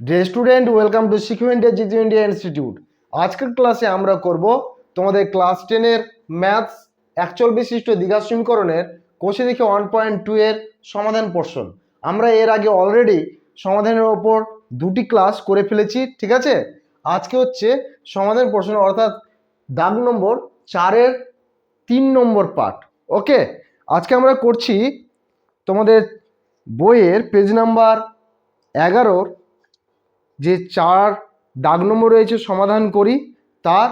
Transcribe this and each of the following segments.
Deer student, welcome to Shikhu India জিজু India institute. আজকের ক্লাসে আমরা করব তোমাদের ক্লাস 10-এর ম্যাথস অ্যাকচুয়াল বিশিষ্ট দ্বিঘাত সমীকরণের কোষে দেখে 1.2 এর সমাধান পোর্শন। আমরা এর আগে অলরেডি সমাধানের ওপর দুটি ক্লাস করে ফেলেছি, ঠিক আছে। আজকে হচ্ছে সমাধান পোর্শন, অর্থাৎ দাগ নম্বর 4-এর 3 নম্বর পার্ট। ওকে, আজকে আমরা করছি তোমাদের বইয়ের পেজ নাম্বার 11-র যে 4 দাগ নম্বর রয়েছে সমাধান করি তার,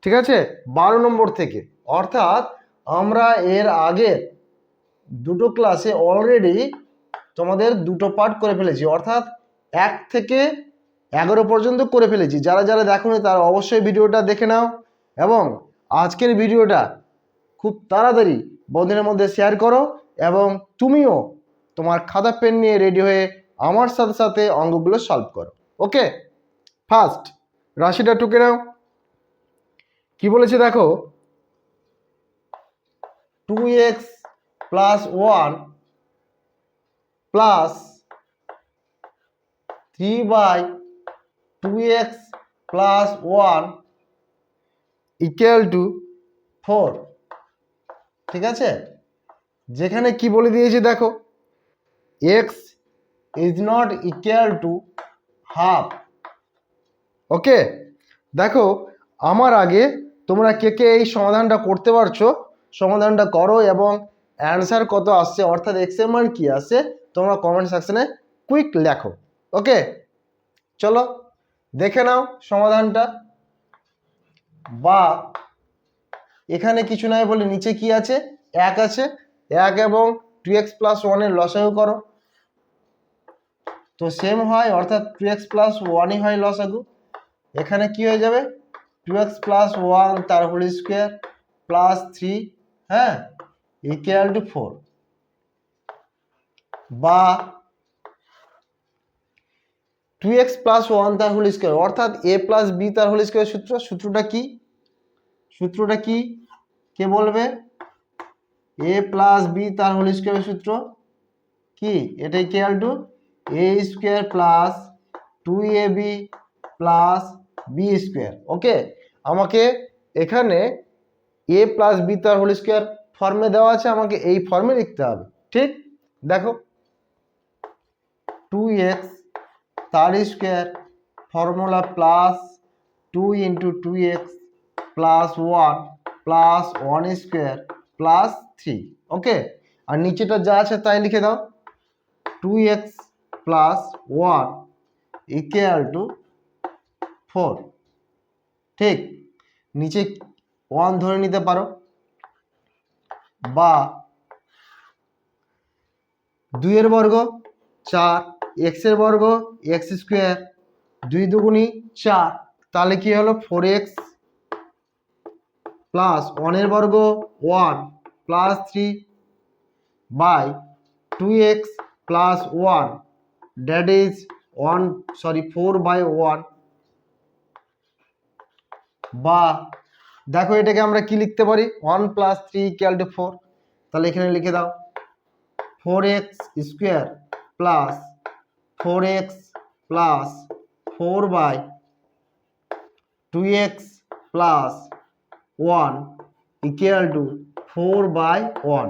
ঠিক আছে, 12 নম্বর থেকে। অর্থাৎ আমরা এর আগে দুটো ক্লাসে অলরেডি তোমাদের দুটো পার্ট করে ফেলেছি, অর্থাৎ 1 থেকে 11 পর্যন্ত করে ফেলেছি। যারা যারা দেখোনি তারা অবশ্যই ভিডিওটা দেখে নাও, এবং আজকের ভিডিওটা খুব তাড়াতাড়ি বন্ধুদের মধ্যে শেয়ার করো, এবং তুমিও তোমার খাতা পেন নিয়ে রেডি হয়ে আমার সাথে সাথে অঙ্কগুলো সলভ করো। ওকে, ফার্স্ট রাশিটা টুকে নাও। কি বলেছে দেখো, 2x plus 1 plus 3/2x plus 1 equal to 4। ঠিক আছে, যেখানে কি বলে দিয়েছে দেখো, x is not equal to half. Okay, দেখো আমার আগে তোমরা কে কে এই সমাধানটা করতে পারছো সমাধানটা করো, এবং অ্যান্সার কত আসছে অর্থাৎ এক্স এর মান কি আসছে তোমরা কমেন্ট সেকশনে কুইক লেখো। ওকে, চলো দেখে নাও সমাধানটা। বা এখানে কিছু নাই বলে নিচে কি আছে, 1 আছে, 1 এবং 2x প্লাস 1 এর লসাগু করো, তো সেম হয়, অর্থাৎ 2x প্লাস 1ই হয় লসাগু। এখানে কি হয়ে যাবে, 2x প্লাস 1 তার হোল স্কোয়ার প্লাস 3, হ্যাঁ, ইকুয়াল টু 4। বা 2x প্লাস 1 তার হোল স্কোয়ার, অর্থাৎ a প্লাস b তার হোল স্কোয়ার সূত্রটা কি কে বলবে? a প্লাস b তার হোল স্কোয়ার সূত্র কি? এটা equal to a square plus 2ab plus b square. Okay, আমাকে এখানে a প্লাস b তার হোল স্কোয়ার ফর্মে দেওয়া আছে, আমাকে এই ফর্মে লিখতে হবে। ঠিক, দেখো 2x তার square formula plus 2 into 2x plus 1 plus 1 square plus 3। ওকে, আর নিচেটা যা আছে তাই লিখে দাও, 2x প্লাস 1 ইকুয়াল টু 4। ঠিক, নিচে 1 ধরে নিতে পারো। বা 2 এর বর্গ 4, x এর বর্গ x স্কোয়ার, 2 দুগুণি 4, তাহলে কি হলো 4x প্লাস 1 এর বর্গ 1 plus 3 by 2x plus 1, that is 4/1। বা দেখো এটাকে আমরা কি লিখতে পারি, 1 প্লাস 3 ইকুয়াল টু 4, তাহলে এখানে লিখে দাও 4x square plus 4x plus 4/2x plus 1 equal two 4/1।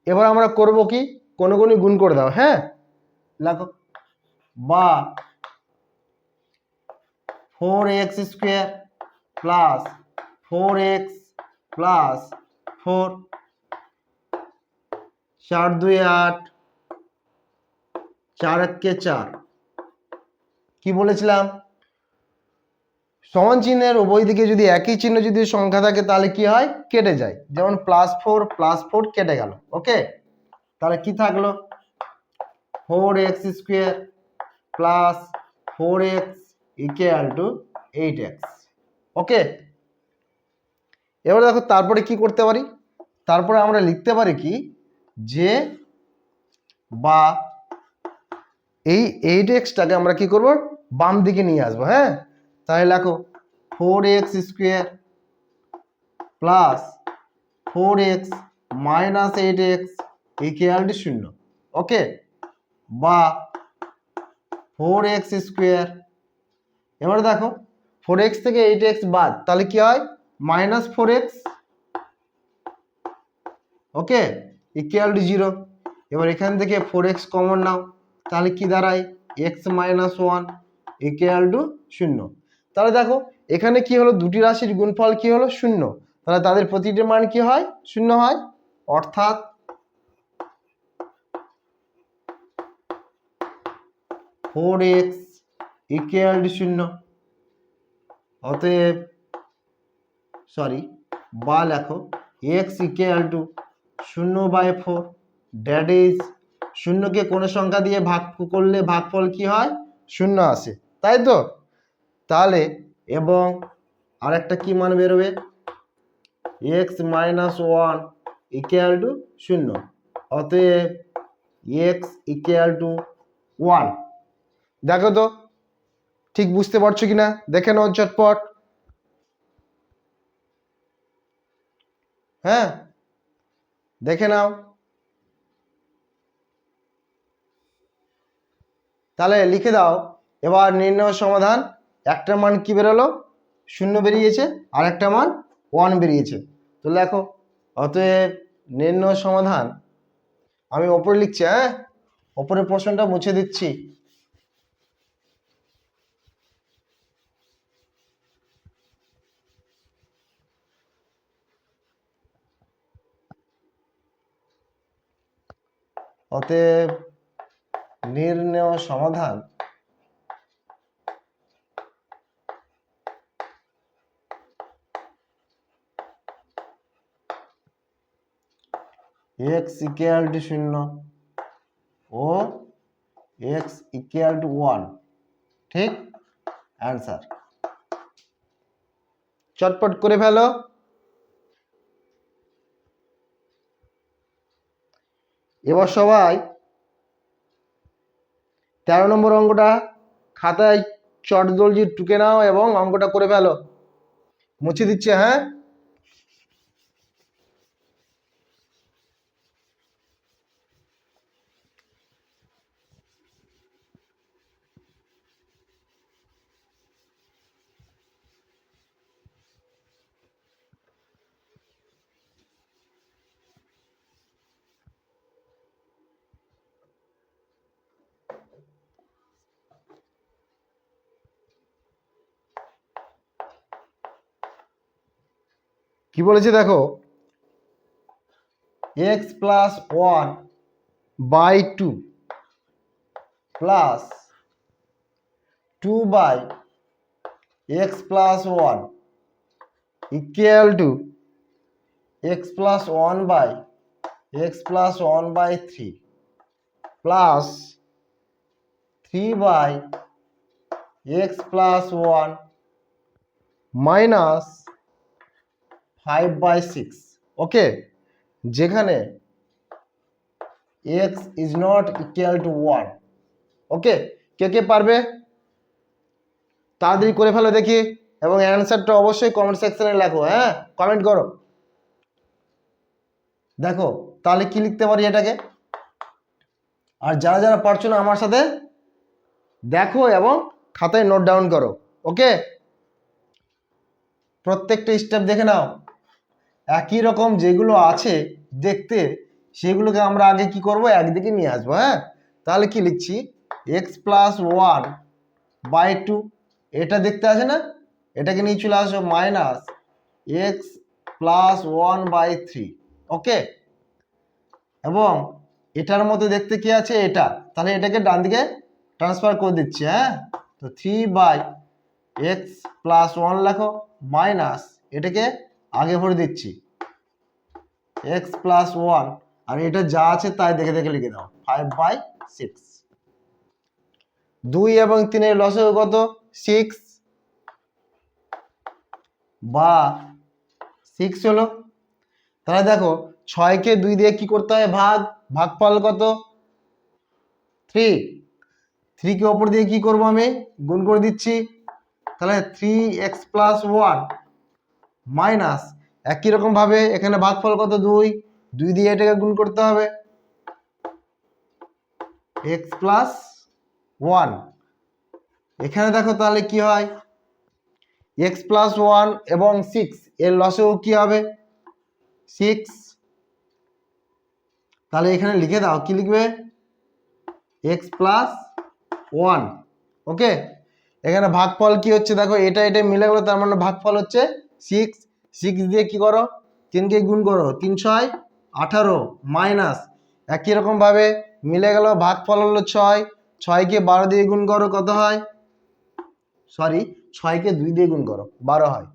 এবার আমরা করব কি, কোনো গুণ করে দাও, হ্যাঁ, লেখো। বা 4x square plus 4x plus 4, 4 2 8, 4 1 4। কি বলেছিলাম, সমান চিহ্নের উভয় দিকে যদি একই চিহ্ন যদি সংখ্যা থাকে তাহলে কি হয়, কেটে যায়। যেমন +4 কেটে গেল। ওকে, তাহলে কি থাকলো, 4x square plus 4x equal to 8x। ওকে, এবার দেখো তারপরে কি করতে পারি, তারপরে আমরা লিখতে পারি কি, যে বা এই 8xটাকে আমরা কি করব, বাম দিকে নিয়ে আসবো। হ্যাঁ, তাহলে লেখো 4x square plus 4x minus 8x equal to 0। ওকে, বা 4x²। এবার দেখো 4x থেকে 8x বাদ, তাহলে কি হয় -4x। Okay, equal to 0। এবার এখান থেকে 4x কমন নাও, তাহলে কি দাঁড়ায় x - 1 ইকুয়াল টু 0। তাহলে দেখো এখানে কি হলো, দুটি রাশির গুণফল কি হলো 0, তাহলে তাদের প্রতিটির মান কি হয় 0 হয়, অর্থাৎ ফোর এক্স ইকুয়াল টু 0। অতএব বা লেখো x equal to 0/4, that is 0কে কোনো সংখ্যা দিয়ে ভাগ করলে ভাগফল কি হয় 0 আসে, তাই তো। তাহলে এবং আরেকটা কি মান বেরোবে, x - 1 ইকুয়াল টু 0। অতএব x ইকুয়াল টু 1। দেখো তো ঠিক বুঝতে পারছো কিনা, দেখে নাও চটপট। হ্যাঁ, দেখে নাও। তাহলে লিখে দাও এবার নির্ণয় সমাধান। একটা মান কি বেরোলো 0 বেরিয়েছে, আর একটা মান 1 বেরিয়েছে। তো লেখো অতএব নির্ণয় সমাধান, আমি ওপরে লিখছি, হ্যাঁ ওপরের প্রশ্নটা মুছে দিচ্ছি। অতএব নির্ণয় সমাধান x ইকুয়াল টু 0 ও x ইকুয়াল টু 1, ঠিক অ্যান্সার। চটপট করে ফেলো। এবার সবাই 13 নম্বর অঙ্কটা খাতায় চটজলদি টুকে নাও এবং অঙ্কটা করে ফেলো। মুছে দিচ্ছে, হ্যাঁ। কি বলেছে দেখো, x plus 1/2 plus 2/x plus 1 equal two x plus 1/x plus 1/3 plus 3/x plus 1 minus 5/6। ওকে, যেখানে x is not equal to 1। ওকে, কে কে পারবে তাড়াতাড়ি করে ফেলো দেখি, এবং অ্যান্সারটা অবশ্যই কমেন্ট সেকশনে লেখো, হ্যাঁ কমেন্ট করো। দেখো তাহলে কি লিখতে পারি এটাকে, আর যারা যারা পারছো না আমার সাথে দেখো এবং খাতায় নোট ডাউন করো। ওকে, প্রত্যেকটা স্টেপ দেখে নাও। একই রকম যেগুলো আছে দেখতে, সেগুলোকে আমরা আগে কি করব একদিকে নিয়ে আসবো। হ্যাঁ, তাহলে কি লিখছি, x প্লাস 1/2, এটা দেখতে আছে না, এটাকে নিয়ে চলে আসো মাইনাস x প্লাস 1/3। ওকে, এবং এটার মধ্যে দেখতে কি আছে এটা, তাহলে এটাকে ডান দিকে ট্রান্সফার করে দিচ্ছি। হ্যাঁ, তো 3/x প্লাস 1 লেখো মাইনাস এটাকে আগে ভরে দিচ্ছি x প্লাস 1, আর এটা যা আছে তাই দেখে দেখে লিখে দাও 5/6। 2 এবং 3 এর লসাগু কত 6, বা 6 হলো। তাহলে দেখো 6কে 2 দিয়ে কি করতে হয় ভাগফল কত 3। 3 কে ওপর দিয়ে কি করব আমি গুণ করে দিচ্ছি, তাহলে 3x প্লাস 1 মাইনাস একই রকম ভাবে এখানে ভাগফল কত 2 দিয়ে এটাকে গুণ করতে হবে x প্লাস 1, এখানে দেখো তাহলে কি হয়, এক্স প্লাস ওয়ান এবং সিক্স এর লসেও কি হবে, সিক্স। তাহলে এখানে লিখে দাও, কি লিখবে, এক্স প্লাস ওয়ান। ওকে, এখানে ভাগফল কি হচ্ছে দেখো, এটা এটা মিলে গেলো, তার মানে ভাগফল হচ্ছে সিক্স। সিক্স দিয়ে কি করো, 3কে গুণ করো, 3 6 18 মাইনাস একই রকম ভাবে মিলে গেল, ভাগফল হলো 6, 6কে 12 দিয়ে গুণ করো, কত হয়, সরি 6কে 2 দিয়ে গুণ করো 12 হয়,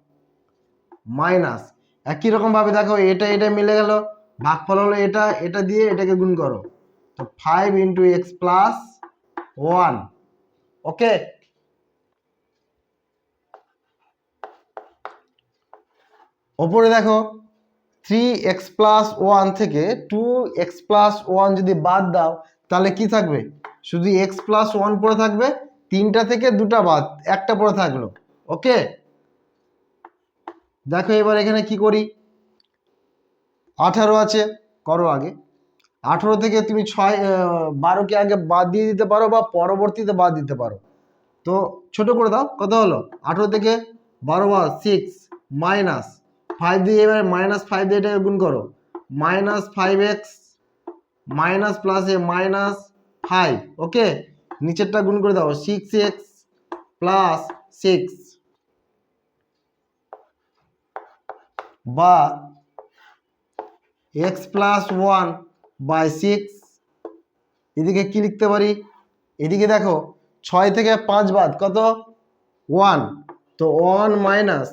মাইনাস একই রকম ভাবে দেখো এটা এটা মিলে গেল, ভাগফল হলো এটা, এটা দিয়ে এটাকে গুণ করো, তো 5 ইন্টু এক্স প্লাস ওয়ান। ওকে, ওপরে দেখো 3x প্লাস ওয়ান থেকে 2x প্লাস ওয়ান যদি বাদ দাও তাহলে কি থাকবে, শুধু x প্লাস ওয়ান পড়ে থাকবে, 3টা থেকে 2টা বাদ, একটা পড়ে থাকলো। ওকে, দেখো এবার এখানে কি করি, 18 আছে, করো আগে, 18 থেকে তুমি 12কে আগে বাদ দিয়ে দিতে পারো বা পরবর্তীতে বাদ দিতে পারো, তো ছোট করে দাও, কত হলো, 18 থেকে 12 বাদ 6 মাইনাস 5 দিয়ে, এবার -5 দিয়ে এটাকে গুণ করো, -5x মাইনাস প্লাসে -5। ওকে, নিচেরটা গুণ করে দাও, 6x প্লাস 6 বা x প্লাস 1 বাই 6। এদিকে কি লিখতে পারি, এদিকে দেখো 6 থেকে 5 বাদ কত, 1, তো 1 minus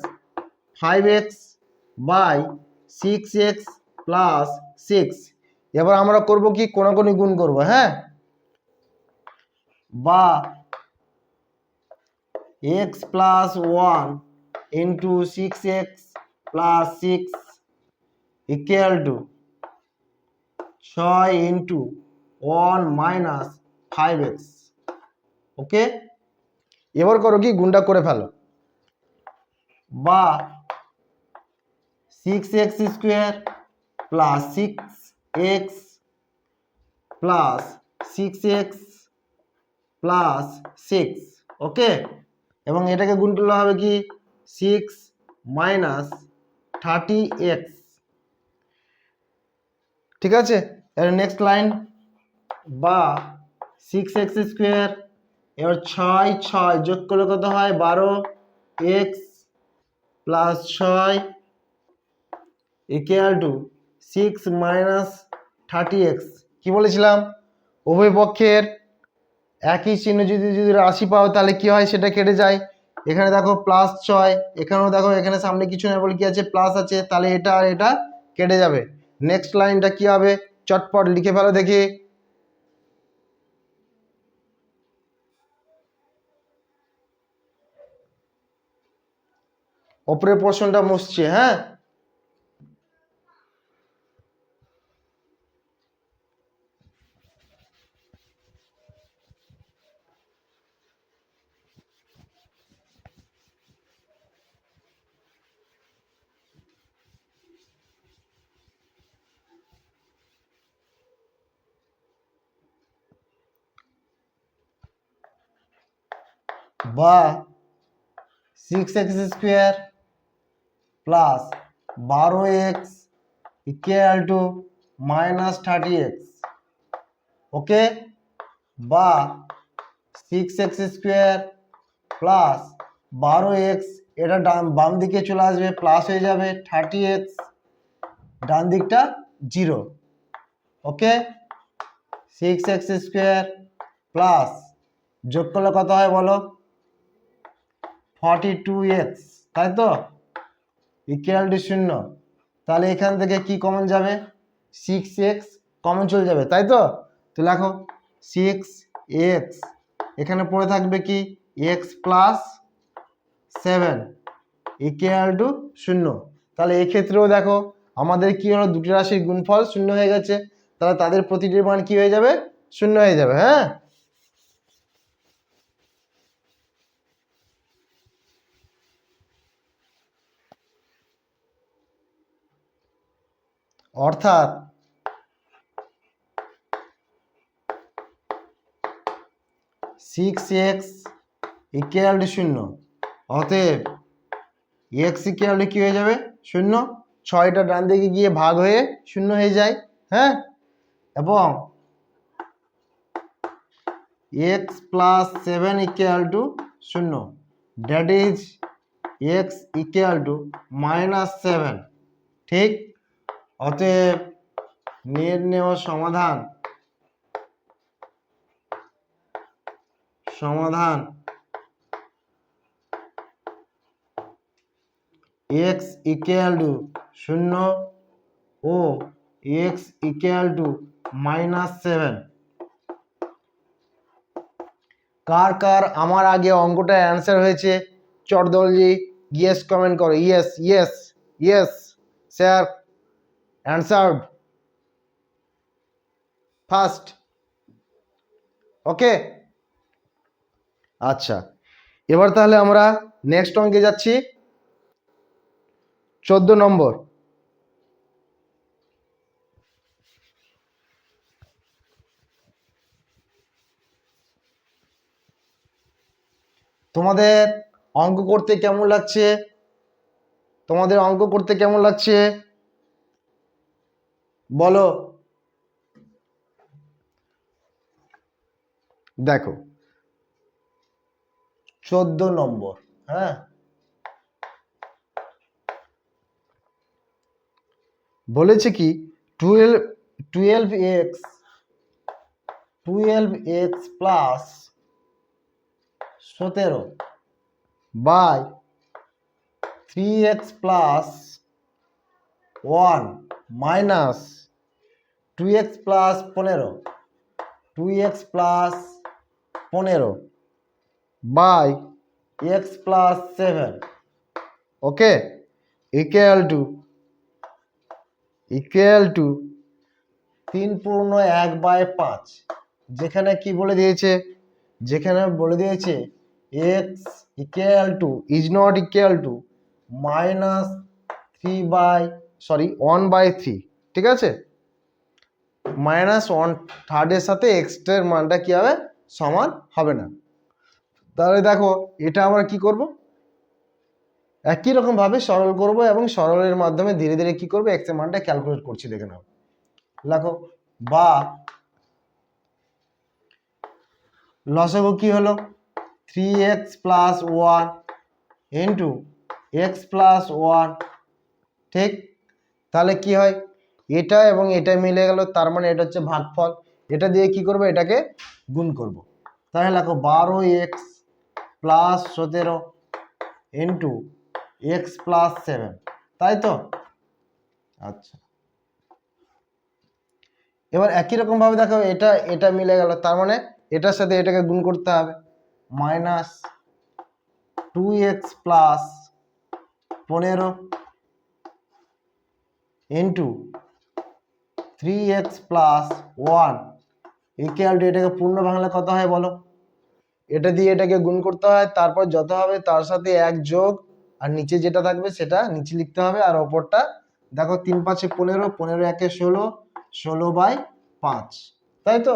5x by 6x plus 6। এবার আমরা করব কি, কোনাকুনি গুণ করব, হ্যাঁ, বা x plus 1 into 6x plus 6 equal to 6 into 1 minus 5x। ওকে, এবার করো কি, গুণটা করে ফেলো, বা 6x square plus 6x plus 6x plus 6। ওকে, এবং এটাকে গুণ করলে হবে কি, 6 মাইনাস 30x। ঠিক আছে, এর নেক্সট লাইন, বা 6x স্কোয়ার, এবার 6 6 যোগ করলে কত হয়, 12x plus 6 equal to 6 minus 30x। কি বলেছিলাম, উভয় পক্ষের একই চিহ্ন যদি যদি রাশি পাও তাহলে কি হয়, সেটা কেটে যায়। এখানে দেখো প্লাস 6, এখানেও দেখো, এখানে সামনে কিছু না বলে কি আছে, প্লাস আছে, তাহলে এটা আর এটা কেটে যাবে। নেক্সট লাইনটা কি হবে, চটপট লিখে ফেলো দেখি, ওপরের পোর্শনটা মুছছে, হ্যাঁ, বা 6x square plus 12x equal to minus 30x। ওকে, বা 6x স্কোয়ার প্লাস 12x, এটা বাম দিকে চলে আসবে, প্লাস হয়ে যাবে 30x, ডান দিকটা 0। ওকে, 6x স্কোয়ার প্লাস যোগ করলে কত হয় বলো, 42x, তাই তো, ইকুয়াল টু 0। তাহলে এখান থেকে কি কমন যাবে, 6x কমন চলে যাবে, তাই তো, তো লেখো 6x, এখানে পড়ে থাকবে কি, x প্লাস 7 ইকুয়াল টু 0। তাহলে এক্ষেত্রেও দেখো আমাদের কি হলো, দুটি রাশির গুণফল 0 হয়ে গেছে, তাহলে তাদের প্রতিটির মান কি হয়ে যাবে, 0 হয়ে যাবে। হ্যাঁ, অর্থাৎ 6x ইকুয়াল টু 0। অতএব এক্স ইকুয়াল টু কি হয়ে যাবে 0, 6টা ডান দিকে গিয়ে ভাগ হয়ে 0 হয়ে যায়। হ্যাঁ, এবং x plus 7 equal to 0, that is x equal to -7। ঠিক, অতএব নির্ণেয় সমাধান x ইকুয়াল টু 0 ও x ইকুয়াল টু -7। কার কার আমার আগে অঙ্কটা অ্যান্সার হয়েছে চটদলজি ইয়েস কমেন্ট করো। Yes yes yes sir, answered first. Okay, আচ্ছা, এবার তাহলে আমরা নেক্সট অঙ্কে যাচ্ছি। 14 নম্বর। তোমাদের অঙ্ক করতে কেমন লাগছে? বলো। দেখো 14 নম্বর। হ্যাঁ, বলেছে কি 12x plus 17 by 3x plus 1 minus 2x plus 15 by x plus 7। Okay, equal to 3/1/5। যেখানে কি বলে দিয়েছে, x equal to is not equal to -1/3। ঠিক আছে, -1/3 সাথে এক্সটার মানটা কি হবে, সমান হবে না। তাহলে দেখো এটা আমরা কি করব, একই রকম ভাবে সরল করব এবং সরলের মাধ্যমে ধীরে ধীরে কি করব, এক্স এর মানটা ক্যালকুলেট করছি। দেখে নাও, দেখো বা লসাগু কি হলো 3x plus 1 into x plus 1। ঠিক, তাহলে কি হয়, এটা এবং এটা মিলে গেল, তার মানে এটা হচ্ছে ভাগফল। এটা দিয়ে কি করব, এটাকে গুণ করব। তাহলে দেখো 12x plus 17 into x plus 7, তাই তো? আচ্ছা, এবার একই রকম ভাবে দেখো এটা মিলে গেল, তার মানে এটার সাথে এটাকে গুণ করতে হবে। -2x plus 15 into 3x plus 1 equal two, এটাকে পূর্ণ বাংলা কত হয় বলো? এটা দিয়ে এটাকে গুণ করতে হয়, তারপর যত হবে তার সাথে 1 যোগ, আর নিচে যেটা থাকবে সেটা নিচে লিখতে হবে, আর ওপরটা দেখো 3 × 5 = 15, 15 × 1 = 16, 16/5, তাই তো?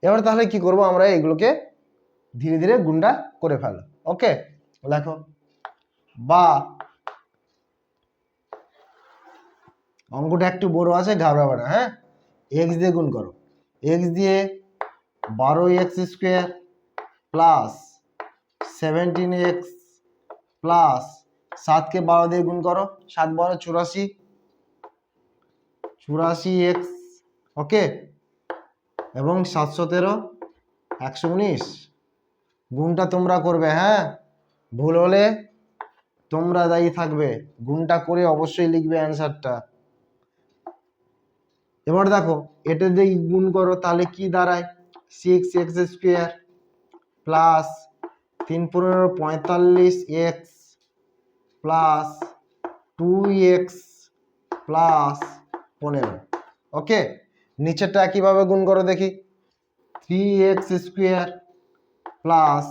এবার তাহলে কি করব, আমরা এগুলোকে ধীরে ধীরে গুণটা করে ফেলো। ওকে, দেখো বা অঙ্কটা একটু বড় আছে, ঘাবড়াবে না। হ্যাঁ, x দিয়ে গুণ করো, x দিয়ে 12x² প্লাস 17x প্লাস 7কে 12 দিয়ে গুণ করো, 7 × 12 = 84x। ওকে, এবং 7 × 17 = 119। গুণটা তোমরা করবে, হ্যাঁ, ভুল হলে তোমরা দায়ী থাকবে। গুণটা করে অবশ্যই লিখবে অ্যান্সারটা। এবার দেখো এটা দিয়ে গুণ করো, তাহলে কি দাঁড়ায় 6x² plus 3 × 15 = 45x plus 2x plus 15। ওকে, নিচেরটা কিভাবে গুণ করো দেখি, 3x² plus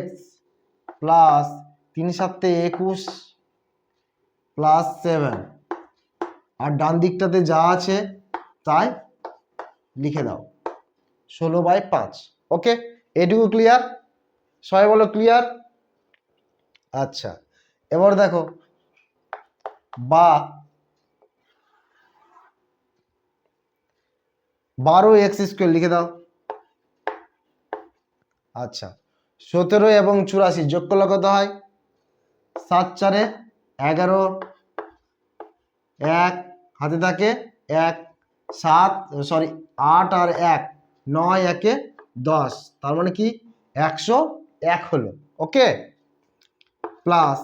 x plus 3 × 7 = 21 plus 7, আর ডান দিকটাতে যা আছে তাই লিখে দাও, 16/5। ওকে, এটুকু ক্লিয়ার? সবাই বলো ক্লিয়ার? আচ্ছা, এবার দেখো বা 12x² লিখে দাও। আচ্ছা, 17 এবং 84 যোগ করলে কত হয়? 7 4 11, 1 হাতে থাকে 1, 7 সরি 8 আর 1 9 1 10, তার মানে কি 101 হলো। ওকে, প্লাস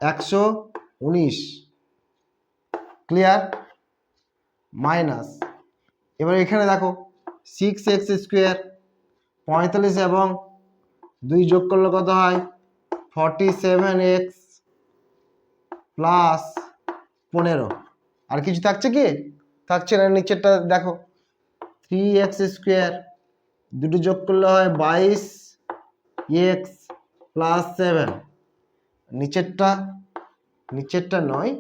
119, ক্লিয়ার, মাইনাস এবার এখানে দেখো 6x² 45 এবং 2 যোগ করলে কত হয়? 47x plus 15। আর কিছু থাকছে কি? থাকছে না। নিচেরটা দেখো 3x² দুটো যোগ করলে হয় 22x প্লাস 7। নিচেরটা নয়,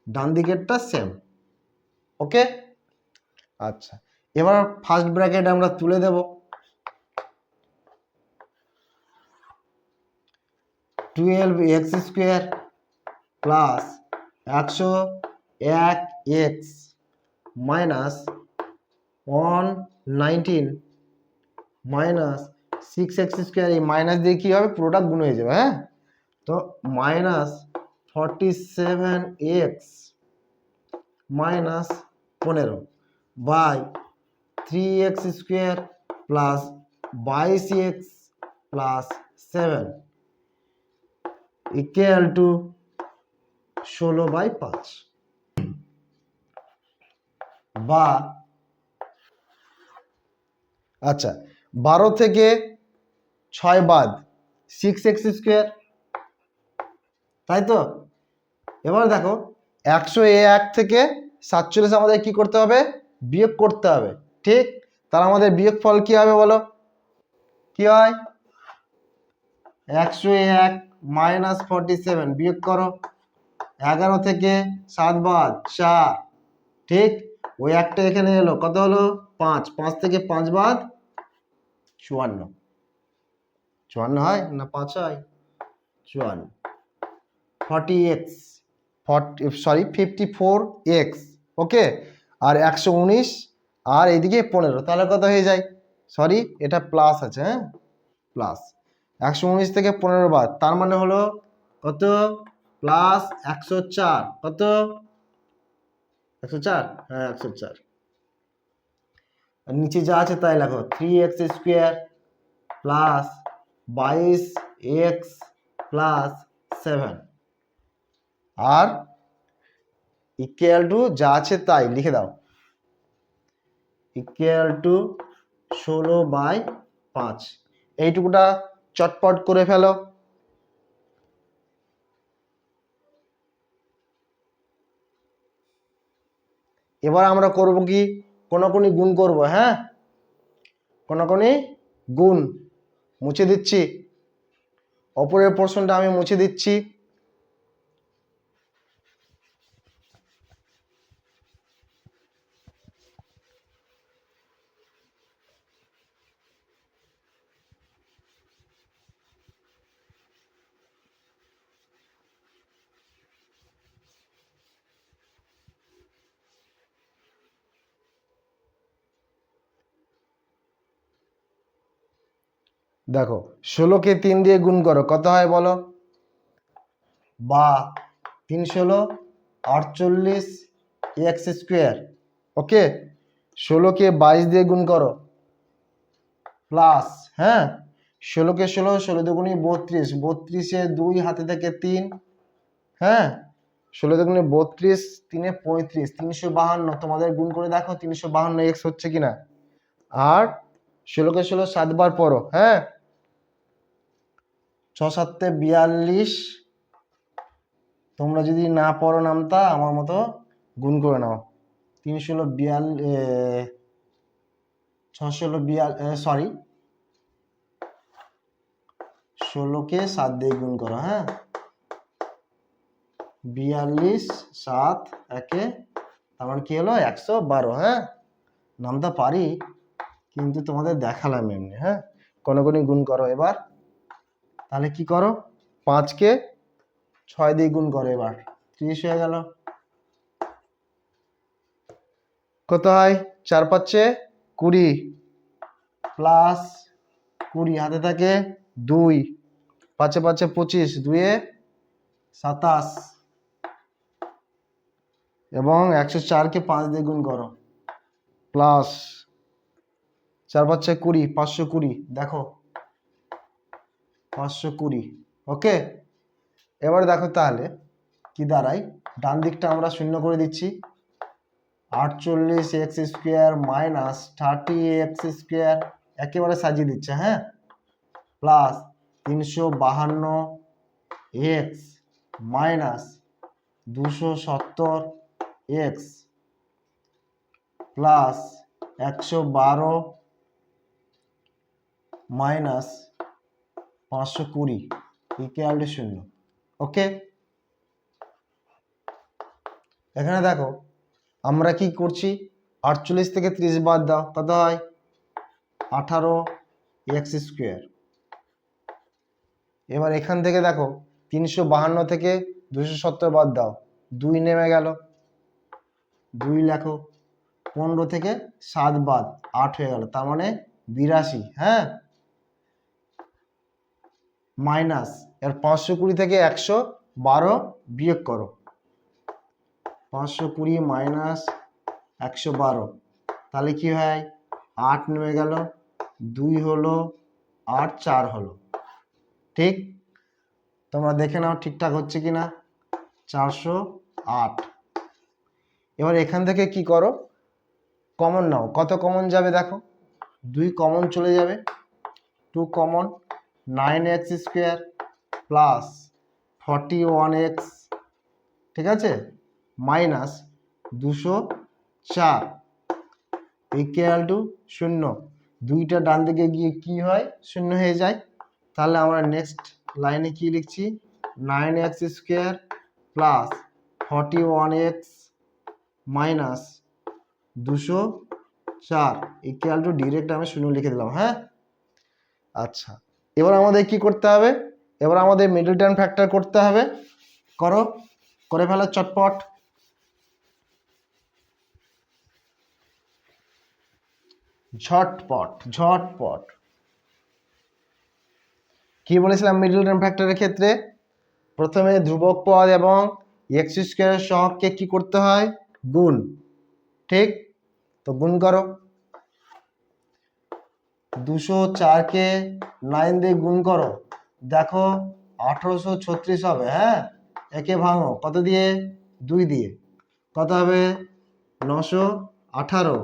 ডান দিকেরটা সেম। ওকে, আচ্ছা, এবার ফার্স্ট ব্র্যাকেট আমরা তুলে দেব। 12x² plus 101x minus 119 minus 6x²। এই মাইনাস দিয়ে কি হবে? পুরোটা গুণ হয়ে যাবে। হ্যাঁ, তো minus 47x minus 15 by 3x² plus 22x plus 7 equal to 16/5 বা আচ্ছা 12 থেকে 6 বাদ 6x², তাই তো? এবার দেখো 101 থেকে 47 আমাদের কি করতে হবে? বিয়োগ করতে হবে। ঠিক, তার আমাদের বিয়োগ ফল কি হবে বলো? কি হয়? 101 মাইনাস 47 বিয়োগ করো 11 থেকে 7 বাদ 4। ঠিক, ওই একটা এখানে এলো, কত হলো? 5। 5 থেকে 5 বাদ 54। 54 হয় না 5 হয়? 54 40x 54x। ওকে, আর 119 আর এইদিকে 15, তাহলে কত হয়ে যায়? সরি, এটা প্লাস আছে। হ্যাঁ, প্লাস 119 থেকে 15 বাদ, তার মানে হলো কত? প্লাস 104। কত? 104, হ্যাঁ 104। আর নিচে যা আছে তাই লেখো, 3x² প্লাস 22x প্লাস 7 আর ইকুয়াল টু যা আছে তাই লিখে দাও, ইকুয়াল টু 16/5। এইটুকুটা চটপট করে ফেলো। এবার আমরা করব কি? কোনাকুনি গুণ করব। হ্যাঁ, কোনাকুনি গুণ মুছে দিচ্ছি, অপরের পোর্শনটা আমি মুছে দিচ্ছি। দেখো 16কে 3 দিয়ে গুণ করো, কত হয় বলো? বা 3 16 48x²। ওকে, 16কে 22 দিয়ে গুণ করো প্লাস, হ্যাঁ 16কে 16, 16 দুগুণে 32, 32-এ 2 হাতে থেকে 3, হ্যাঁ 16 দুগুণে 32, 3-এ 35, 352। তোমাদের গুণ করে দেখো 352x হচ্ছে কিনা। আর 16কে 16 7 বার পড়ো। হ্যাঁ, 6 7 42। তোমরা যদি না পড়ো নামতা, আমার মতো গুণ করে নাও। 3 16 42, 6 16 42, সরি 16কে 7 দিয়ে গুণ করো। হ্যাঁ, 42 7 একে, আমার কি হলো? 112। হ্যাঁ, নামটা পারি কিন্তু তোমাদের দেখালাম এমনি। হ্যাঁ, কোনাকুনি গুণ করো এবার। তাহলে কি করো, 5কে 6 দিয়ে গুণ করো, এবার 30 হয়ে গেল। কত হয়, 4 5 20 প্লাস 20 হাতে থাকে 2, 5 5 25, 2 27 এবং 104কে 5 দিয়ে গুণ করো প্লাস 4 5 20, 520, দেখো 520। ওকে, এবার দেখো তাহলে কি দাঁড়ায়, ডান দিকটা আমরা শূন্য করে দিচ্ছি, 48x² মাইনাস 30x² একেবারে সাজিয়ে দিচ্ছে, হ্যাঁ, plus 352x minus 270x plus 112 minus 520 equal to 0। ওকে, এখানে দেখো আমরা কি করছি, 48 থেকে 30 বাদ দাও, কত হয় 18x²। এবার এখান থেকে দেখো 352 থেকে 270 বাদ দাও, 2 নেমে গেল, 2 লেখো, 15 থেকে 7 বাদ 8 হয়ে গেল, তার মানে 82, হ্যাঁ, মাইনাস এর 520 থেকে 112 বিয়োগ করো, 520 মাইনাস 112, তাহলে কি হয় 8 নেমে গেল, 2 হলো 8, 4 হলো, ঠিক, তোমরা দেখে নাও ঠিকঠাক হচ্ছে কিনা, 408। এবার এখান থেকে কি করো, কমন নাও, কত কমন যাবে দেখো, 2 কমন চলে যাবে, 2 কমন, 9x² প্লাস 41x, ঠিক আছে, মাইনাস 204 ইকুয়াল টু 0। 2টা ডান দিকে গিয়ে কি হয়, 0 হয়ে যায়। তাহলে আমরা নেক্সট লাইনে কি লিখছি, 9x² plus 41x minus 204 equal to, direct আমি 0 লিখে দিলাম, হ্যাঁ। আচ্ছা, এবার আমাদের কি করতে হবে, এবার আমাদের মিডল টার্ম ফ্যাক্টর করতে হবে, করো, করে ফেলো চটপট। ঝটপট ঝটপট। কি বলেছিলাম মিডল টার্ম ফ্যাক্টরের ক্ষেত্রে, প্রথমে ধ্রুবক পদ এবং x² সহগকে কি করতে হয়, গুণ, ঠিক, তো গুণ করো, 204কে 9 দিয়ে গুণ করো, দেখো 1836 হবে, হ্যাঁ, একে ভাঙো, কত দিয়ে, 2 দিয়ে, কত হবে 918,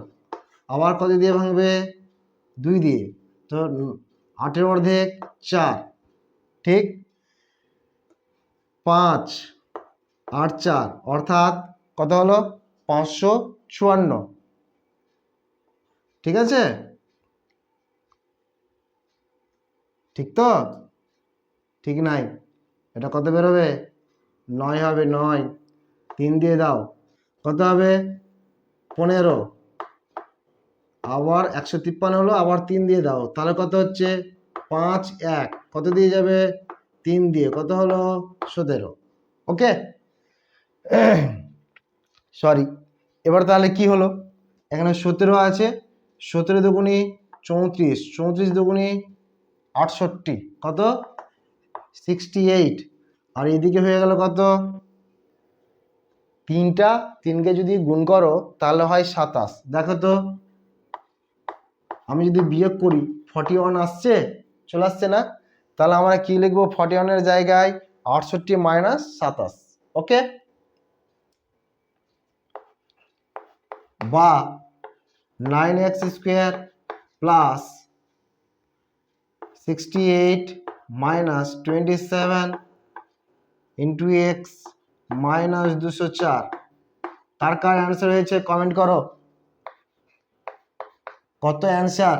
আবার কত দিয়ে ভাঙবে, 2 দিয়ে, তো 8 অর্ধেক 4, ঠিক, 5 8 4 অর্থাৎ কত হলো 554, ঠিক আছে, ঠিক তো, ঠিক নাই, এটা কত বেরোবে, 9 হবে, 9, 3 দিয়ে দাও, কত হবে 15, আবার 153 হলো, আবার 3 দিয়ে দাও, তাহলে কত হচ্ছে 5 1, কত দিয়ে যাবে 3 দিয়ে, কত হলো 17। ওকে, সরি, এবার তাহলে কি হলো, এখানে 17 আছে, 17 দুগুণি 34, 34 দুগুণি 68, কত 68, আর এদিকে হয়ে গেল কত, 3কে যদি গুণ করো তাহলে হয় 27, দেখো তো, আমি যদি বিয়োগ করি 41 আসছে, চলে আসছে না, তাহলে আমরা কি লিখবো, 41 এর জায়গায় 68 মাইনাস 27। ওকে, বা 9x² plus 68 minus 27 into x minus 204, কার কার অ্যান্সার হয়েছে কমেন্ট করো, কত অ্যান্সার,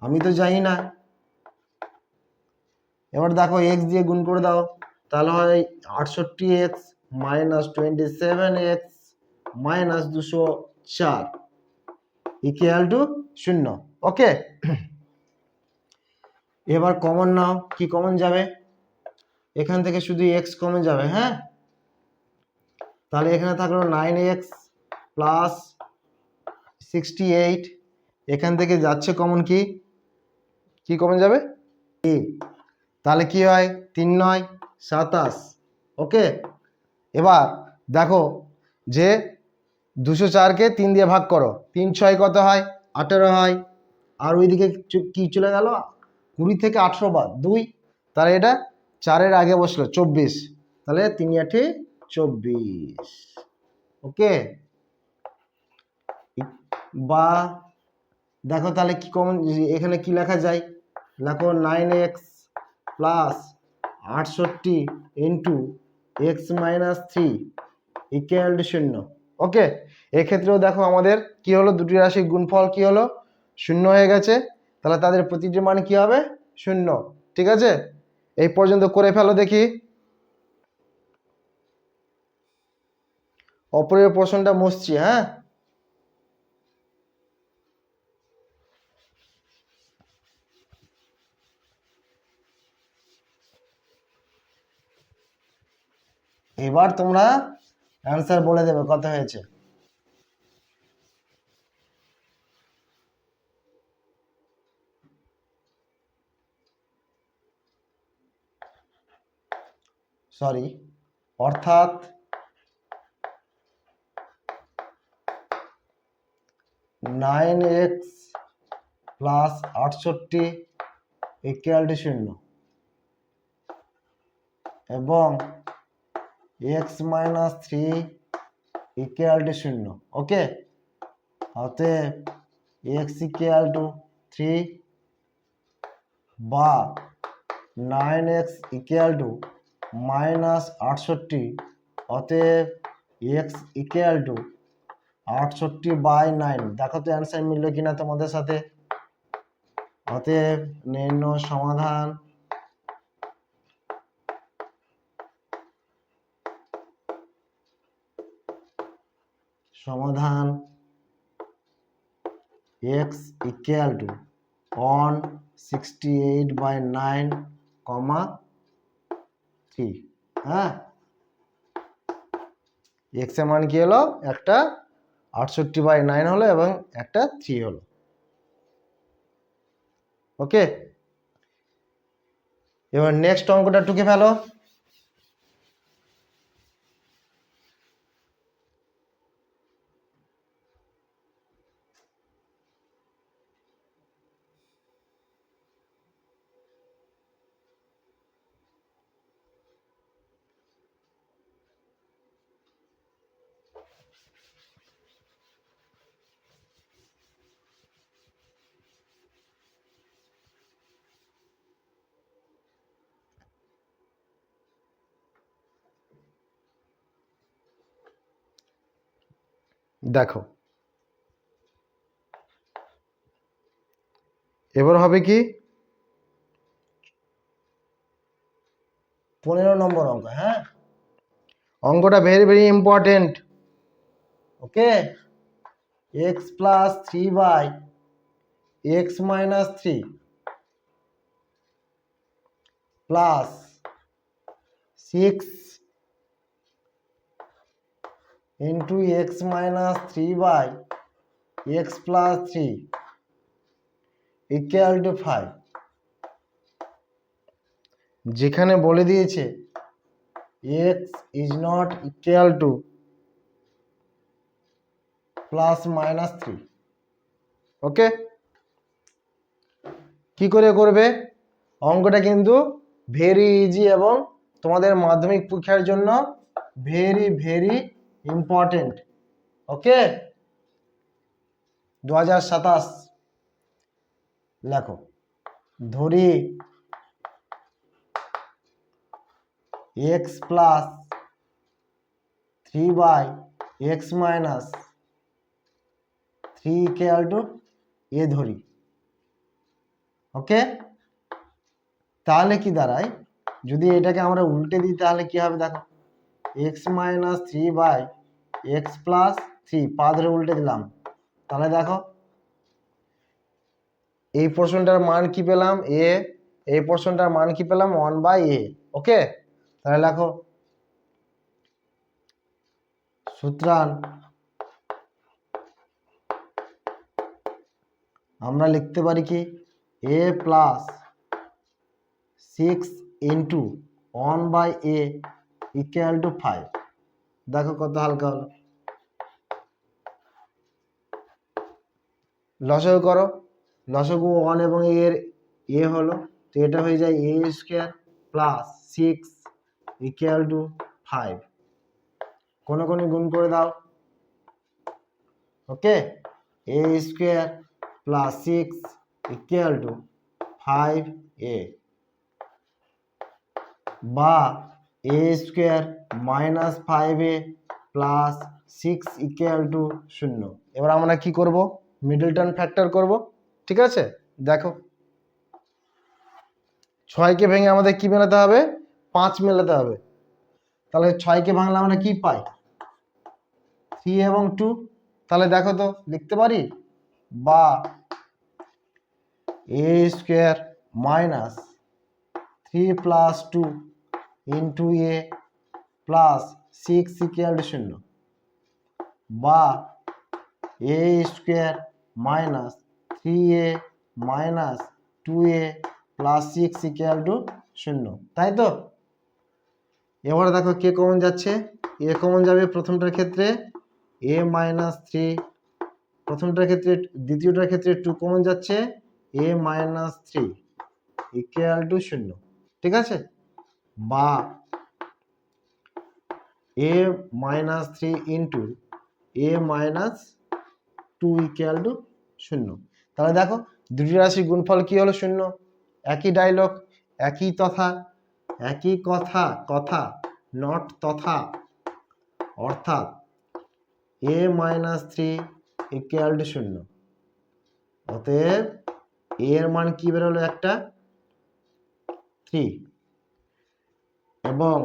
আমি তো জানি না। এবার দেখো এক্স দিয়ে গুণ করে দাও, তাহলে হয় 68x minus 27x minus 204 equal to 0। ওকে, এবার কমন নাও, কি কমন যাবে? এখান থেকে শুধু এক্স কমন যাবে। হ্যাঁ, তাহলে এখানে থাকলো 9x প্লাস 68, এখান থেকে যাচ্ছে কমন কি, কি কমন যাবে? এ। তাহলে কি হয়, 3 9 27। ওকে, এবার দেখো যে 204কে 3 দিয়ে ভাগ করো, 3 6 কত হয়? 18 হয়। আর ওইদিকে কি চলে গেল, 20 থেকে 18 বাদ 2, তাহলে এটা 4-এর আগে বসলো 24, তাহলে 3 8 24। ওকে, বা দেখো তাহলে কি কমন, এখানে কি লেখা যায়, লেখো 9x plus 68 into x minus 3 equal to 0। ওকে, এক্ষেত্রেও দেখো আমাদের কি হলো, দুটি রাশির গুণফল কি হলো, 0 হয়ে গেছে, তাহলে তাদের প্রতিটির মান কি হবে, 0। ঠিক আছে, এই পর্যন্ত করে ফেলো দেখি। অপরের প্রশ্নটা মুছছি। হ্যাঁ, এবার তোমরা অ্যান্সার বলে দেবে কত হয়েছে। সরি, অর্থাৎ 9x প্লাস 68 ইকুয়াল টু 0 এবং x মাইনাস 3 ইকুয়াল টু 0। ওকে, অতএব x ইকুয়াল টু 3 বা 9x ইকুয়াল টু মাইনাস 68, অতএব x ইকুয়াল টু 68/9। দেখো তো অ্যান্সার মিললো কিনা তোমাদের সাথে। অতএব নির্ণয় সমাধান x ইকুয়াল টু 168/9, 3। হ্যাঁ, x এর মান কি হলো, একটা 68/9 হলো এবং একটা 3 হলো। ওকে, এবার নেক্সট অঙ্কটা টুকে ফেলো। দেখো এবার হবে কি, 15 নম্বর অঙ্ক। হ্যাঁ, অঙ্কটা ভেরি ভেরি ইম্পর্টেন্ট। ওকে, x plus 3/x minus 3 plus 6 into x minus 3/x plus 3 equal two 5। যেখানে বলে দিয়েছে x is not equal two plus minus 3। ওকে, কি করে করবে, অঙ্কটা কিন্তু ভেরি ইজি এবং তোমাদের মাধ্যমিক পরীক্ষার জন্য ভেরি ভেরি ইম্পর্টেন্ট। ওকে, 2027 লেখো, ধরি x plus 3/x minus 3 equal to a ধরি। ওকে, তাহলে কি দাঁড়ায়, যদি এটাকে আমরা উল্টে দিই তাহলে কি হবে, দেখো x মাইনাস 3/x প্লাস 3 পা ধরে উল্টে দিলাম, তাহলে দেখো এই প্রশ্নটার মান কি পেলাম, a এই পোর্শনটার মান কি পেলাম 1/a। ওকে, তাহলে লেখো সুতরাং আমরা লিখতে পারি কি a plus 6 into 1/a equal to 5। দেখো কত হালকা হলো। লসাগু করো, লসাগু 1 এবং এর এ হলো, তো এটা হয়ে যায় a square plus 6 equal to 5। কোনো গুণ করে দাও। ওকে, a square plus 6 equal to 5a, বা a square minus 5a plus 6 equal to 0। এবার আমরা কি করব, মিডল টার্ম ফ্যাক্টর করব। ঠিক আছে, দেখো 6কে ভেঙে আমাদের কি মেলাতে হবে, 5 মেলাতে হবে। তাহলে 6কে ভাঙলে আমরা কি পাই, 3 এবং 2। তাহলে দেখো তো লিখতে পারি, বা a square minus 3 plus 2 into a plus 6 equal to 0, বা a square minus 3a minus 2a plus 6 equal to 0। তাই তো? এবার দেখো কে কমন যাচ্ছে, এ কমন যাবে প্রথমটার ক্ষেত্রে, a মাইনাস 3, প্রথমটার ক্ষেত্রে, দ্বিতীয়টার ক্ষেত্রে 2 কমন যাচ্ছে, a মাইনাস 3 ইকুয়াল টু 0। ঠিক আছে, বা a minus 3 into a minus 2 equal to 0। তাহলে দেখো দুটি রাশির গুণফল কি হলো 0। একই ডায়লগ, একই তথা, একই কথা, কথা নট তথা, অর্থাৎ a মাইনাস 3 ইকুয়াল টু 0। অতএব a এর মান কি বেরোলো, একটা 3, এবং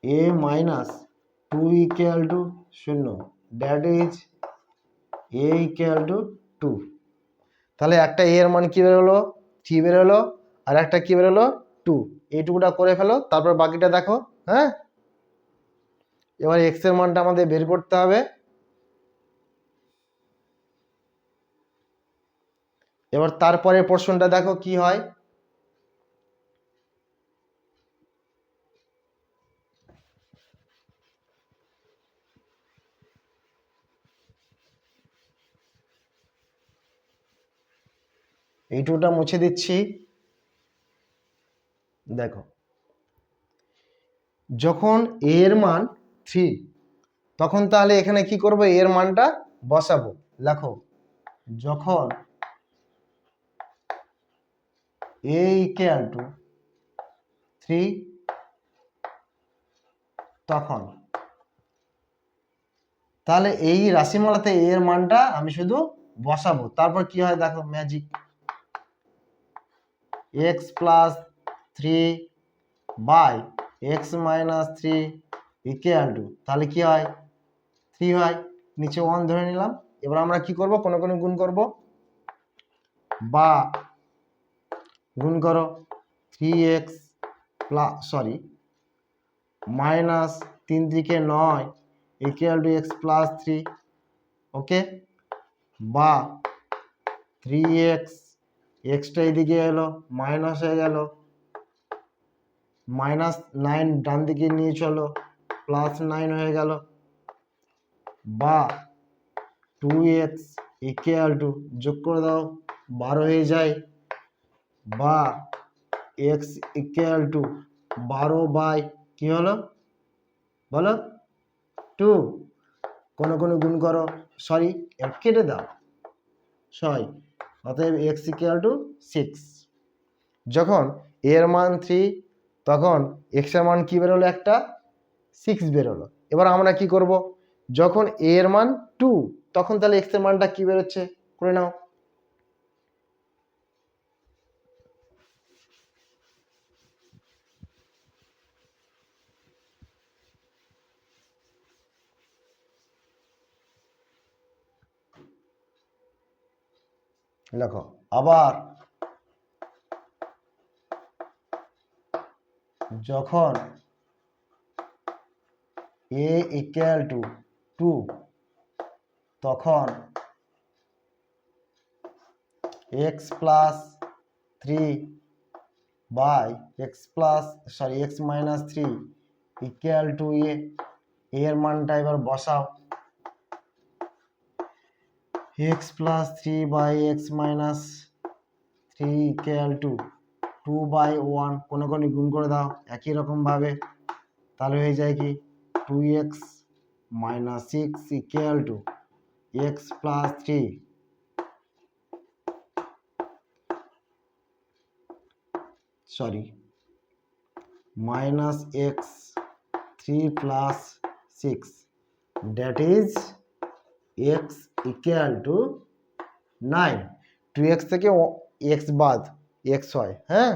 a minus 2 equal to 0, that is a equal to 2। তাহলে একটা a এর মান কি বেরোলো, 3 বেরোলো, আর একটা কি বেরোলো 2। এইটুকুটা করে ফেলো, তারপর বাকিটা দেখো। হ্যাঁ, এবার x এর মানটা আমাদের বের করতে হবে। এবার তারপরে পোর্শনটা দেখো কি হয়। এইটুকুটা মুছে দিচ্ছি। দেখো যখন a এর মান 3, তখন তাহলে এখানে কি করব, a এর মানটা বসাবো। লেখো যখন a ইকুয়াল টু 3, তখন তাহলে এই রাশিমালাতে a এর মানটা আমি শুধু বসাবো। তারপর কি হয় দেখো, magic, x plus 3 by x minus 3 equal to, তাহলে কি হয় 3 হয়, নিচে 1 ধরে নিলাম। এবার আমরা কি করব, কোনো গুণ করব, বা গুণ করো 3x প্লাস মাইনাস 3 দিকে 9 ইকুয়াল টু x প্লাস 3। ওকে, বা 3x, এক্সটা এদিকে এলো, মাইনাস হয়ে গেল, মাইনাস 9 ডান দিকে নিয়ে চলো, প্লাস 9 হয়ে গেল, বা 2x ইকুয়াল টু, যোগ করে দাও 12 হয়ে যায়, বা x ইকুয়াল টু 12 বাই কি হলো বলো 2। কোনো গুণ করো, কেটে দাও 6। অতএব x ইকুয়াল টু 6। যখন a এর মান 3, তখন x এর মান কি বেরোলো, একটা 6 বেরোলো। এবার আমরা কি করব, যখন a এর মান 2, তখন তাহলে x এর মানটা কি বেরোচ্ছে করে নাও। লেখো আবার যখন a ইকুয়াল টু 2 তখন x plus 3 by x minus 3 equal to a এর মানটা এবার বসাও x plus 3 by x minus 3 equal to 2 by 1 কোনো কোনো গুণ করে দাও একই রকম ভাবে তাহলে হয়ে যায় কি 2x minus 6 equal to x plus 3 minus x 3 plus 6 that is x equal to 9 2x থেকে x বাদ x হয় হ্যাঁ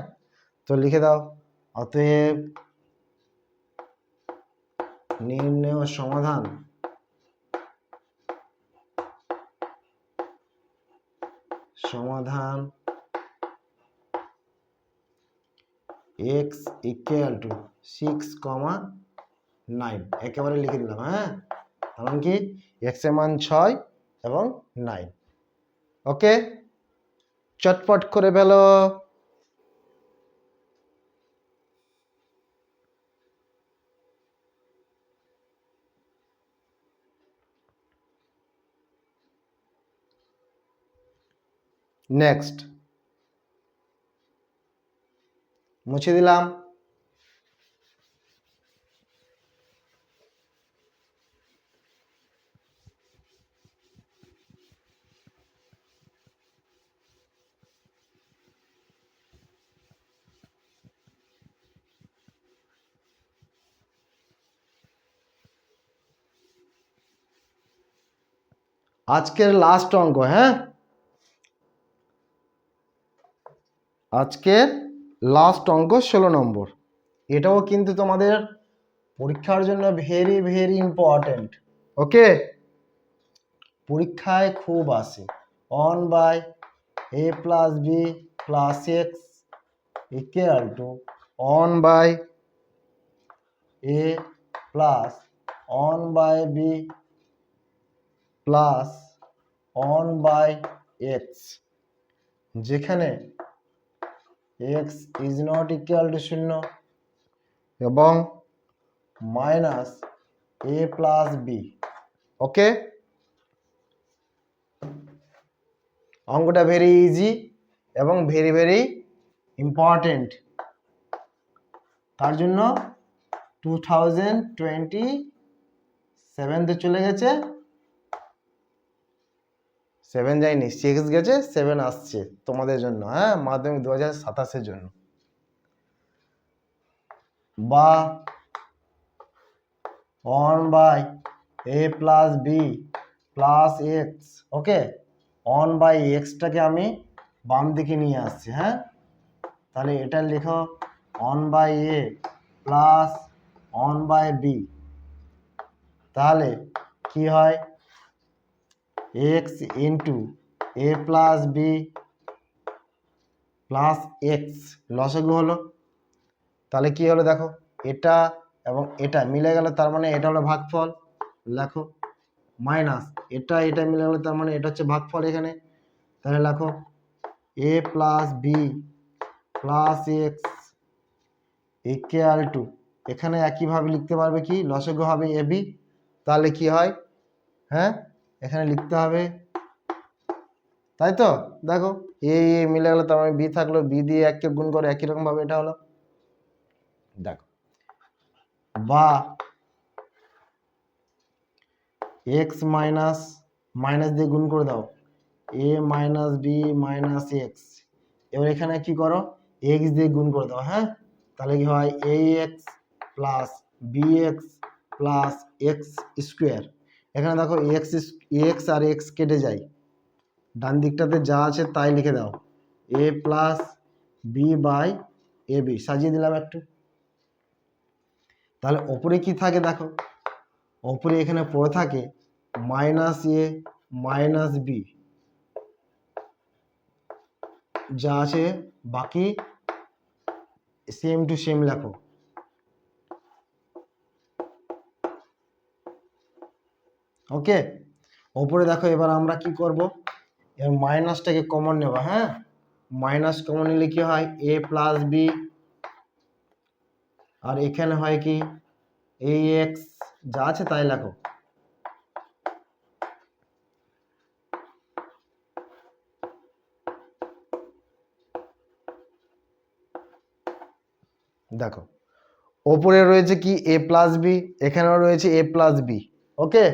তো লিখে দাও অতএব নির্ণেয় সমাধান x equal to 6,9 একেবারে লিখে দিলাম হ্যাঁ কারণ কি x এর মান 6 এবং 9 ওকে চটপট করে ফেলো নেক্সট মুছে দিলাম আজকের লাস্ট অঙ্ক হ্যাঁ আজকের লাস্ট অঙ্ক 16 নম্বর এটাও কিন্তু তোমাদের পরীক্ষার জন্য ভেরি ভেরি ইম্পর্টেন্ট ওকে পরীক্ষায় খুব আসে 1 by a plus b plus x equal to 1 by a plus 1 by b plus 1 by x যেখানে x is not equal to 0 এবং minus a plus b okay অঙ্কটা ভেরি ইজি এবং very very important তার জন্য 2027 তে চলে গেছে 7 যায়নি 6 গেছে 7 আসছে তোমাদের জন্য হ্যাঁ মাধ্যমিক 2027 এর জন্য বা 1 by a plus b plus x okay 1 by x টাকে আমি বাম দিকে নিয়ে আসছি হ্যাঁ তাহলে এটা লিখো 1 by a plus 1 by b তাহলে কি হয় x into a plus b plus x লসাগু হলো তাহলে কি হলো দেখো এটা এবং এটা মিলে গেল তার মানে এটা হলো ভাগফল লেখো মাইনাস এটা এটা মিলে গেল তার মানে এটা হচ্ছে ভাগফল এখানে তাহলে লেখো a plus b plus x equal two এখানে একইভাবে লিখতে পারবে কি লসাগু হবে ab তাহলে কি হয় হ্যাঁ এখানে লিখতে হবে তাই তো দেখো এ মিলে গেল তার মানে বি থাকলো বি দিয়ে এককে গুণ করে একই রকম ভাবে এটা হলো দেখো বা x মাইনাস মাইনাস দিয়ে গুণ করে দাও a minus B minus X এবার এখানে কি করো x দিয়ে গুণ করে দাও হ্যাঁ তাহলে কি হয় ax plus bx plus x square এখানে দেখো x আর x কেটে যায় ডান দিকটাতে যা আছে তাই লিখে দাও a plus B by A B সাজিয়ে দিলাম একটু তাহলে ওপরে কি থাকে দেখো ওপরে এখানে পড়ে থাকে মাইনাস এ মাইনাস বি যা আছে বাকি সেম টু সেম লেখো। ওকে, ওপরে দেখো এবার আমরা কি করব, এর মাইনাসটাকে কমন নেব। হ্যাঁ, মাইনাস কমন নিলে কি হয়, এ প্লাস বি, আর এখানে হয় কি এ এক্স, যা আছে তাই লেখো। দেখো ওপরে রয়েছে কি এ প্লাস বি, এখানেও রয়েছে এ প্লাস বি। ওকে,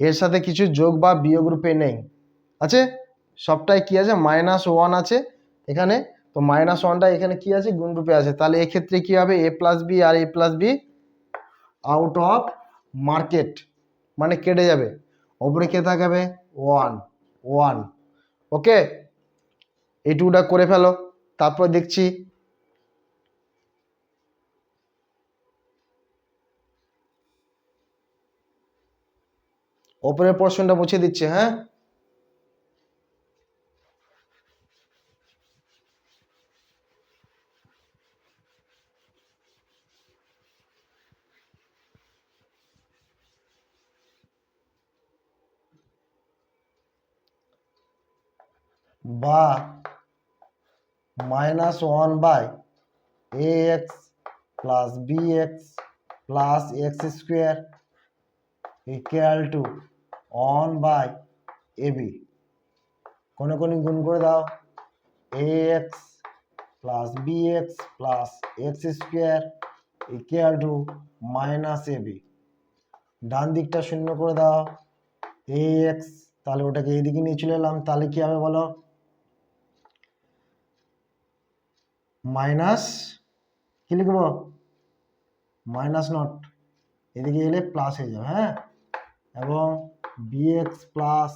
এর সাথে কিছু যোগ বা বিয়োগ রূপে নেই, আছে সবটাই কি আছে -1 আছে এখানে। তো -1টা এখানে কি আছে, গুণ রূপে আছে। তাহলে এক্ষেত্রে কি হবে, এ প্লাস বি আর a plus b out of market, মানে কেটে যাবে। ওপরে কে থাকবে, 1 1। ওকে, এইটুকুটা করে ফেলো, তারপর দেখছি ওপরের পোর্শনটা মুছে দিচ্ছে। হ্যাঁ, বা -1 by a x plus b x plus x square equal to 1 by A b. কোনে কোনে গুণ করে দাও, a x plus b x plus x square equal to minus a b. ডান দিকটা শূন্য করে দাও, এ এক্স, তাহলে ওটাকে এইদিকে নিয়ে চলে এলাম, তাহলে কি হবে বলো, মাইনাস কি লিখবো, মাইনাস নট, এদিকে এলে প্লাস হয়ে যাবে। হ্যাঁ, এবং bx plus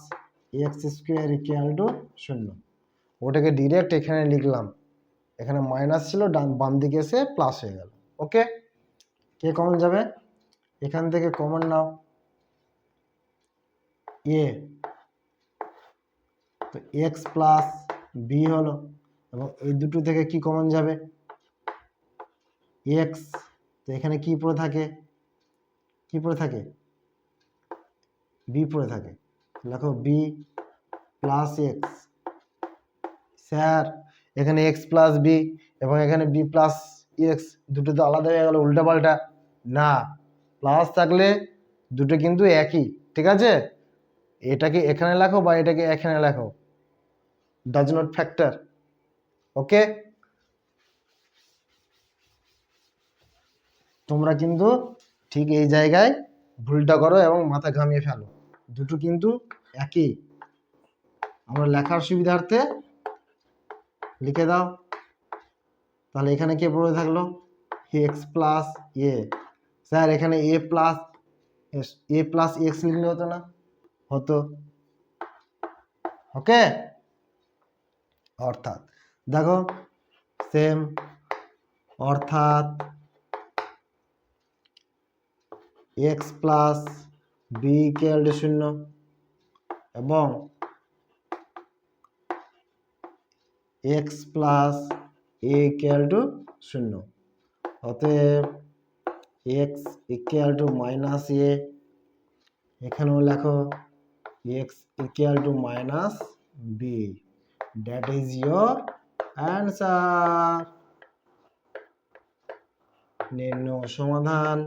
x square equal to 0। ওটাকে ডিরেক্ট এখানে লিখলাম, এখানে মাইনাস ছিল, বাম দিকে এসে প্লাস হয়ে গেল। ওকে, কে কমন যাবে, এখান থেকে কমন নাও এ, তো এক্স প্লাস বি হলো, এবং এই দুটো থেকে কি কমন যাবে, এক্স, তো এখানে কি পড়ে থাকে, কি পড়ে থাকে, বি পড়ে থাকে, লেখো বি প্লাস এক্স। স্যার এখানে এক্স প্লাস বি এবং এখানে বি প্লাস এক্স, দুটো তো আলাদা হয়ে গেল, উল্টা পাল্টা না, প্লাস থাকলে দুটো কিন্তু একই, ঠিক আছে। এটাকে এখানে লেখো বা এটাকে এখানে লেখো, ডাজ নট ফ্যাক্টর। ওকে, তোমরা কিন্তু ঠিক এই জায়গায় ভুলটা করো এবং মাথা ঘামিয়ে ফেলো, দুটো কিন্তু একই। আমরা লেখার সুবিধার্থে লিখে দাও, তাহলে এখানে কে পড়ে থাকলো, এক্স প্লাস এ। স্যার এখানে এ প্লাস এক্স লিখলে হতো না, হতো। ওকে, অর্থাৎ দেখো সেম, অর্থাৎ X plus B equal to 0 এবং x plus A equal to 0। অতএব X equal to minus A, এখানেও লেখো X equal to minus B, that is your answer. নির্ণয় সমাধান।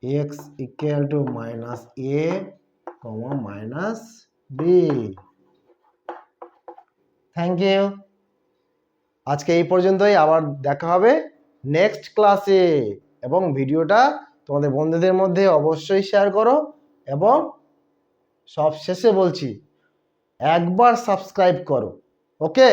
X equal to minus A comma minus B. Thank you, আজকে এই পর্যন্তই, আবার দেখা হবে নেক্সট ক্লাসে। এবং ভিডিওটা তোমাদের বন্ধুদের মধ্যে অবশ্যই শেয়ার করো, এবং সব শেষে বলছি একবার সাবস্ক্রাইব করো। ওকে।